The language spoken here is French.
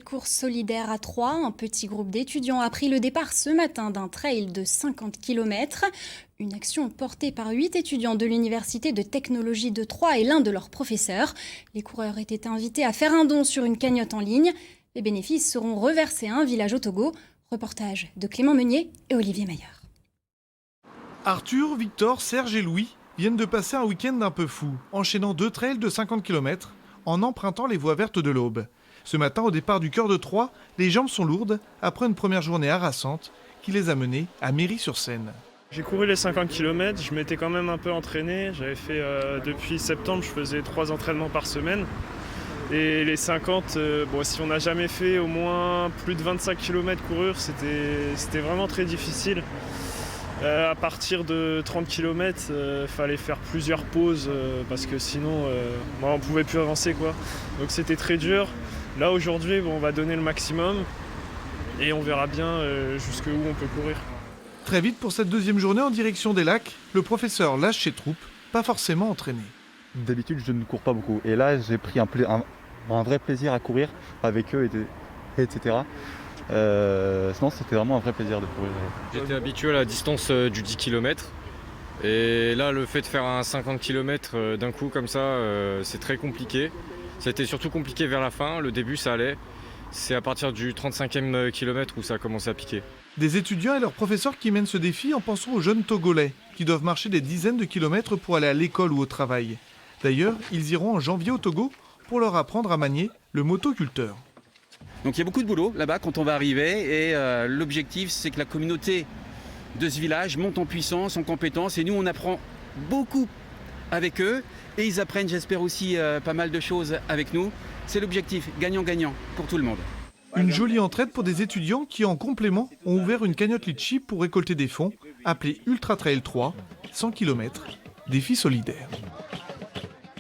parcours solidaire à Troyes. Un petit groupe d'étudiants a pris le départ ce matin d'un trail de 50 km. Une action portée par 8 étudiants de l'Université de technologie de Troyes et l'un de leurs professeurs. Les coureurs étaient invités à faire un don sur une cagnotte en ligne. Les bénéfices seront reversés à un village au Togo. Reportage de Clément Meunier et Olivier Maillard. Arthur, Victor, Serge et Louis viennent de passer un week-end un peu fou, enchaînant 2 trails de 50 km en empruntant les voies vertes de l'Aube. Ce matin, au départ du cœur de Troyes, les jambes sont lourdes après une première journée harassante qui les a menés à Méry-sur-Seine. J'ai couru les 50 km, je m'étais quand même un peu entraîné. J'avais fait depuis septembre, je faisais 3 entraînements par semaine. Et les 50, si on n'a jamais fait au moins plus de 25 km courir, c'était vraiment très difficile. À partir de 30 km, fallait faire plusieurs pauses parce que sinon on ne pouvait plus avancer, quoi. Donc c'était très dur. Là aujourd'hui, on va donner le maximum et on verra bien jusqu'où on peut courir. Très vite pour cette deuxième journée en direction des lacs, le professeur lâche ses troupes, pas forcément entraînées. D'habitude je ne cours pas beaucoup et là j'ai pris un vrai plaisir à courir avec eux, etc. Sinon c'était vraiment un vrai plaisir de courir. J'étais habitué à la distance du 10 km et là le fait de faire un 50 km d'un coup comme ça, c'est très compliqué. C'était surtout compliqué vers la fin, le début ça allait. C'est à partir du 35e kilomètre où ça a commencé à piquer. Des étudiants et leurs professeurs qui mènent ce défi en pensant aux jeunes Togolais qui doivent marcher des dizaines de kilomètres pour aller à l'école ou au travail. D'ailleurs, ils iront en janvier au Togo pour leur apprendre à manier le motoculteur. Donc il y a beaucoup de boulot là-bas quand on va arriver et l'objectif c'est que la communauté de ce village monte en puissance, en compétence et nous on apprend beaucoup avec eux et ils apprennent j'espère aussi pas mal de choses avec nous. C'est l'objectif, gagnant-gagnant pour tout le monde. Une jolie entraide pour des étudiants qui en complément ont ouvert une cagnotte Litchi pour récolter des fonds appelée Ultra Trail 3, 100 km, défi solidaire.